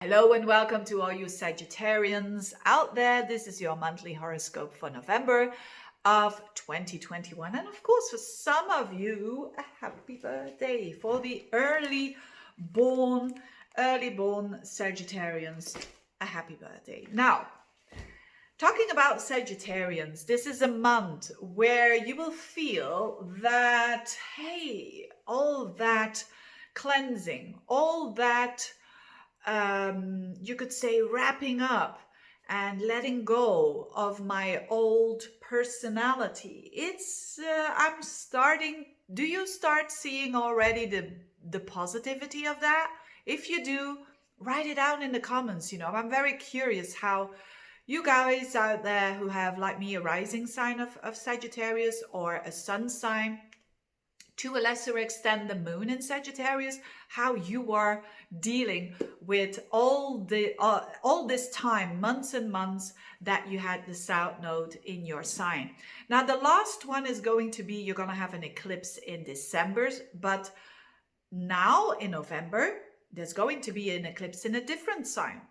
Hello and welcome to all you Sagittarians out there. This is your monthly horoscope for November of 2021. And of course, for some of you, a happy birthday for the born, early born Sagittarians. A happy birthday. Now, talking about Sagittarians, this is a month where you will feel that, hey, all that cleansing, all that you could say wrapping up and letting go of my old personality. I'm starting. Do you start seeing already the positivity of that? If you do, write it down in the comments. I'm very curious how you guys out there who have, like me, a rising sign of Sagittarius or a sun sign, to a lesser extent the moon in Sagittarius, how you are dealing with all this time, months and months, that you had the south node in your sign. Now the last one is going to be, you're going to have an eclipse in December, but now in November there's going to be an eclipse in a different sign.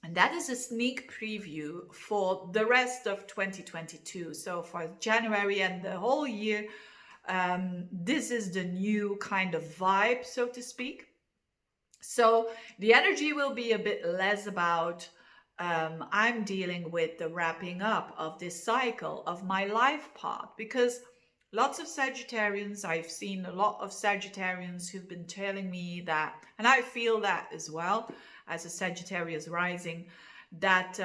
And that is a sneak preview for the rest of 2022. So for January and the whole year, this is the new kind of vibe, so to speak. So the energy will be a bit less about I'm dealing with the wrapping up of this cycle of my life path, because lots of Sagittarians, I've seen a lot of Sagittarians who've been telling me that, and I feel that as well as a Sagittarius rising, that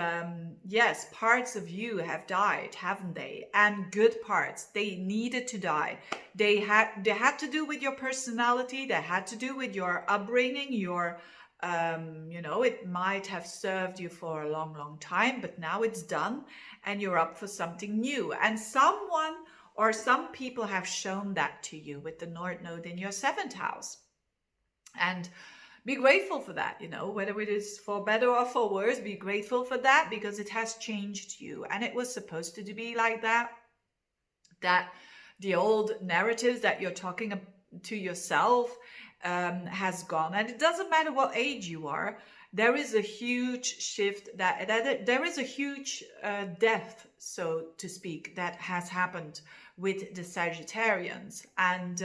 yes, parts of you have died, haven't they? And good parts. They needed to die. They had to do with your personality. They had to do with your upbringing. It might have served you for a long time, but now it's done and you're up for something new. And someone or some people have shown that to you with the North Node in your 7th house. And be grateful for that, whether it is for better or for worse, be grateful for that, because it has changed you. And it was supposed to be like that the old narratives that you're talking to yourself has gone. And it doesn't matter what age you are. There is a huge shift, that there is a huge death, so to speak, that has happened with the Sagittarians. And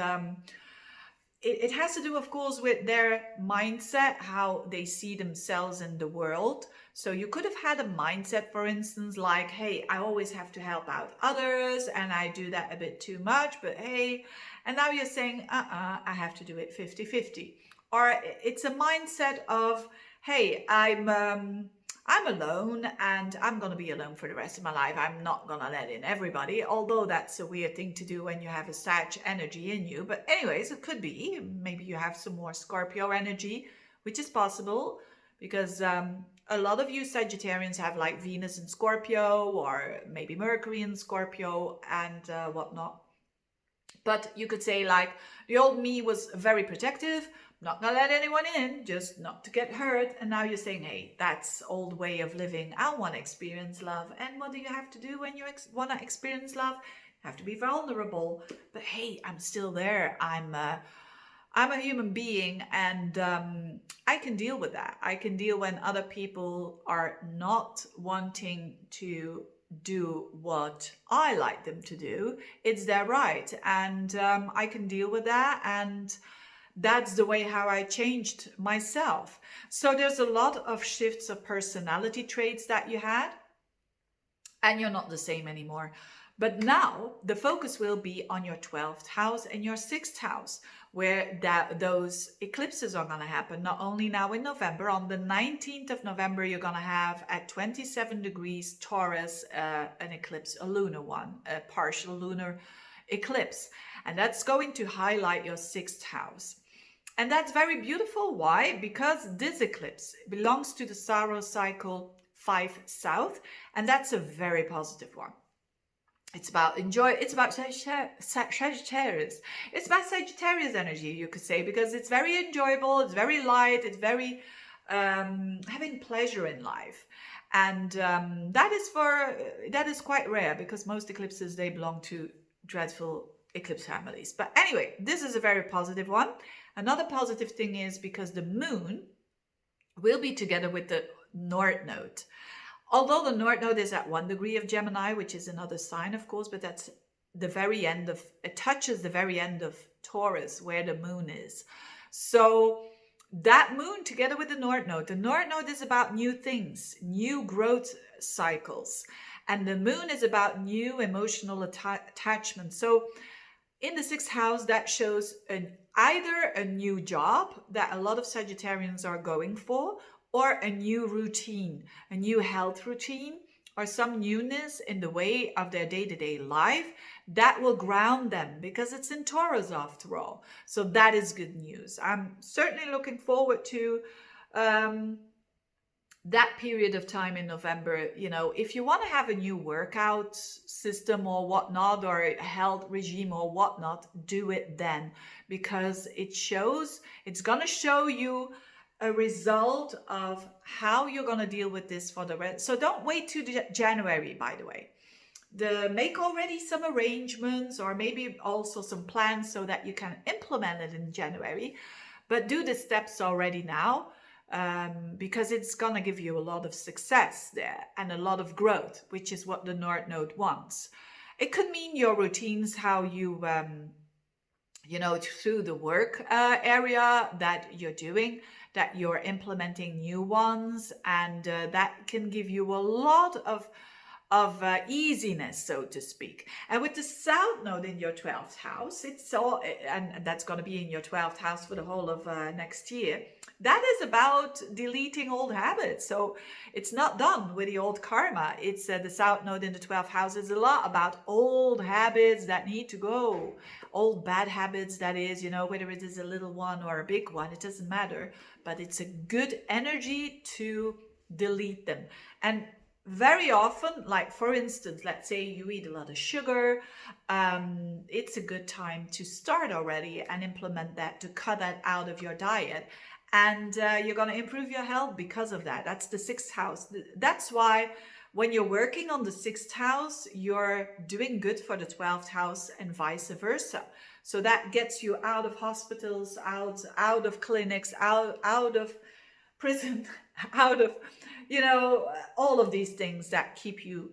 it has to do, of course, with their mindset, how they see themselves in the world. So you could have had a mindset, for instance, like, hey, I always have to help out others and I do that a bit too much, but hey, and now you're saying, I have to do it 50-50. Or it's a mindset of, hey, I'm alone and I'm going to be alone for the rest of my life. I'm not going to let in everybody, although that's a weird thing to do when you have a Sag energy in you. But anyways, it could be. Maybe you have some more Scorpio energy, which is possible, because a lot of you Sagittarians have like Venus in Scorpio or maybe Mercury in Scorpio and whatnot. But you could say, like, the old me was very protective, not gonna let anyone in, just not to get hurt. And now you're saying, hey, that's old way of living. I want to experience love. And what do you have to do when you want to experience love? You have to be vulnerable. But hey, I'm still there. I'm a human being, and I can deal with that. I can deal when other people are not wanting to do what I like them to do. It's their right, and I can deal with that. And that's the way how I changed myself. So there's a lot of shifts of personality traits that you had, and you're not the same anymore. But now the focus will be on your 12th house and your 6th house, where those eclipses are going to happen. Not only now in November, on the 19th of November, you're going to have at 27 degrees Taurus an eclipse, a lunar one, a partial lunar eclipse. And that's going to highlight your 6th house. And that's very beautiful. Why? Because this eclipse belongs to the Saros cycle 5 South, and that's a very positive one. It's about it's about Sagittarius. It's about Sagittarius energy, you could say, because it's very enjoyable, it's very light, it's very having pleasure in life. And that is quite rare, because most eclipses, they belong to dreadful eclipse families. But anyway, this is a very positive one. Another positive thing is because the moon will be together with the North Node. Although the North Node is at 1 degree of Gemini, which is another sign, of course, but that's the very end of, it touches the very end of Taurus, where the moon is. So that moon together with the North Node is about new things, new growth cycles. And the moon is about new emotional attachment. So in the sixth house, that shows either a new job that a lot of Sagittarians are going for, or a new routine, a new health routine, or some newness in the way of their day-to-day life that will ground them, because it's in Taurus after all. So that is good news. I'm certainly looking forward to that period of time in November. You know, if you want to have a new workout system or whatnot, or a health regime or whatnot, do it then, because it's going to show you a result of how you're going to deal with this for the rest. So don't wait to January, by the way. Make already some arrangements, or maybe also some plans so that you can implement it in January. But do the steps already now, because it's going to give you a lot of success there and a lot of growth, which is what the North Node wants. It could mean your routines, how you, through the work area that you're doing, that you're implementing new ones, and that can give you a lot of easiness, so to speak. And with the South Node in your 12th house, it's all, and that's going to be in your 12th house for the whole of next year. That is about deleting old habits. So it's not done with the old karma. It's the South Node in the 12th house is a lot about old habits that need to go. Old bad habits, that is, whether it is a little one or a big one, it doesn't matter. But it's a good energy to delete them. And very often, like for instance, let's say you eat a lot of sugar, it's a good time to start already and implement that, to cut that out of your diet. And you're going to improve your health because of that. That's the sixth house. That's why when you're working on the sixth house, you're doing good for the 12th house and vice versa. So that gets you out of hospitals, out of clinics, out of prison, out of, all of these things that keep you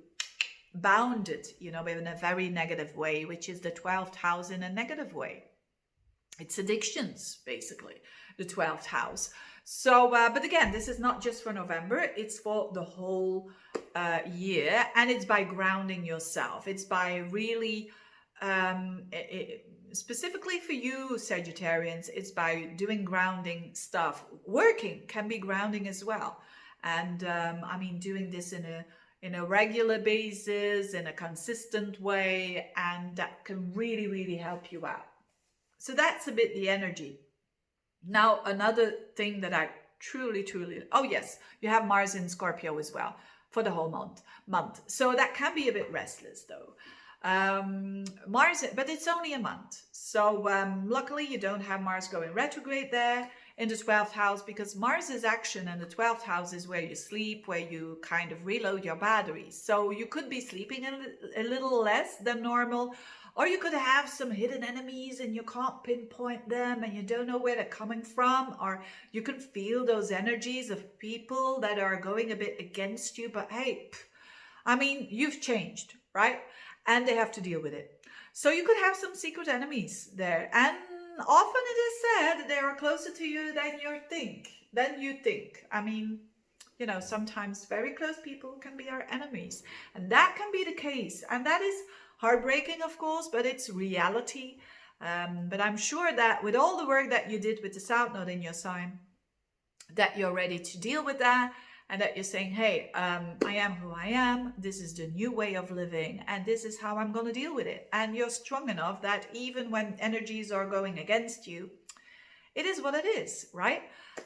bounded, in a very negative way, which is the 12th house in a negative way. It's addictions, basically, the 12th house. So, but again, this is not just for November, it's for the whole year. And it's by grounding yourself. It's by really, specifically for you, Sagittarians, it's by doing grounding stuff. Working can be grounding as well. And doing this in a regular basis, in a consistent way, and that can really, really help you out. So that's a bit the energy. Now, another thing that I truly, oh yes, you have Mars in Scorpio as well for the whole month. So that can be a bit restless though. Mars, but it's only a month. So luckily you don't have Mars going retrograde there in the 12th house, because Mars is action and the 12th house is where you sleep, where you kind of reload your batteries. So you could be sleeping a little less than normal, or you could have some hidden enemies and you can't pinpoint them and you don't know where they're coming from, or you can feel those energies of people that are going a bit against you. But hey, you've changed, right? And they have to deal with it. So you could have some secret enemies there. And often it is said they are closer to you than you think. Sometimes very close people can be our enemies. And that can be the case. And that is heartbreaking, of course, but it's reality. But I'm sure that with all the work that you did with the South Node in your sign, that you're ready to deal with that. And that you're saying, hey, I am who I am. This is the new way of living. And this is how I'm going to deal with it. And you're strong enough that even when energies are going against you, it is what it is, right?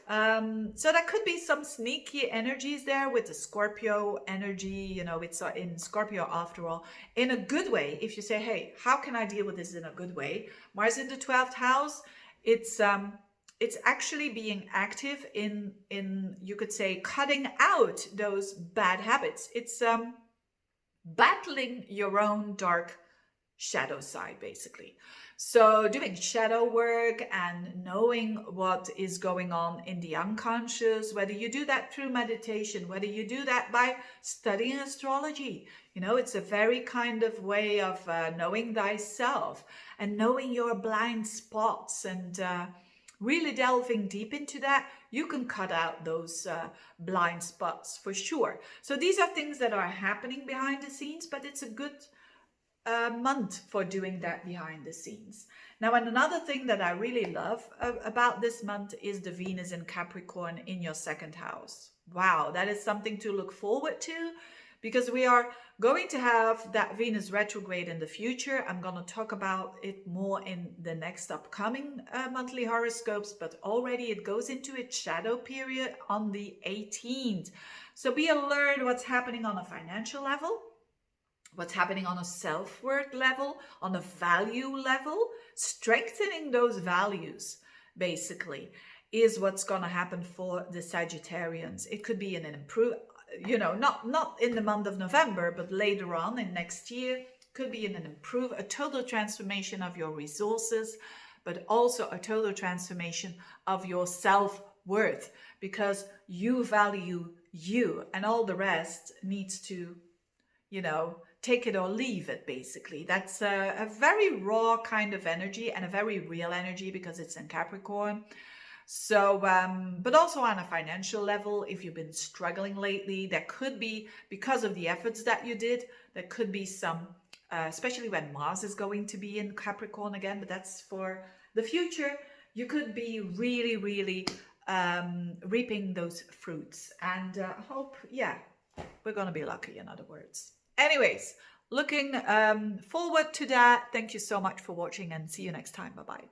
So that could be some sneaky energies there with the Scorpio energy. It's in Scorpio after all, in a good way. If you say, hey, how can I deal with this in a good way? Mars in the 12th house, it's actually being active in you could say cutting out those bad habits. It's battling your own dark shadow side, basically. So doing shadow work and knowing what is going on in the unconscious, whether you do that through meditation, whether you do that by studying astrology, it's a very kind of way of knowing thyself and knowing your blind spots and really delving deep into that, you can cut out those blind spots for sure. So these are things that are happening behind the scenes, but it's a good month for doing that behind the scenes. Now, and another thing that I really love about this month is the Venus in Capricorn in your second house. Wow, that is something to look forward to, because we are going to have that Venus retrograde in the future. I'm going to talk about it more in the next upcoming monthly horoscopes, but already it goes into its shadow period on the 18th. So be alert what's happening on a financial level, what's happening on a self-worth level, on a value level. Strengthening those values, basically, is what's going to happen for the Sagittarians. It could be an not in the month of November, but later on in next year, could be a total transformation of your resources, but also a total transformation of your self-worth, because you value you and all the rest needs to, take it or leave it, basically. That's a very raw kind of energy and a very real energy because it's in Capricorn. So, but also on a financial level, if you've been struggling lately, there could be, because of the efforts that you did, there could be some, especially when Mars is going to be in Capricorn again, but that's for the future. You could be really, really reaping those fruits, and hope, we're going to be lucky, in other words. Anyways, looking forward to that. Thank you so much for watching and see you next time. Bye-bye.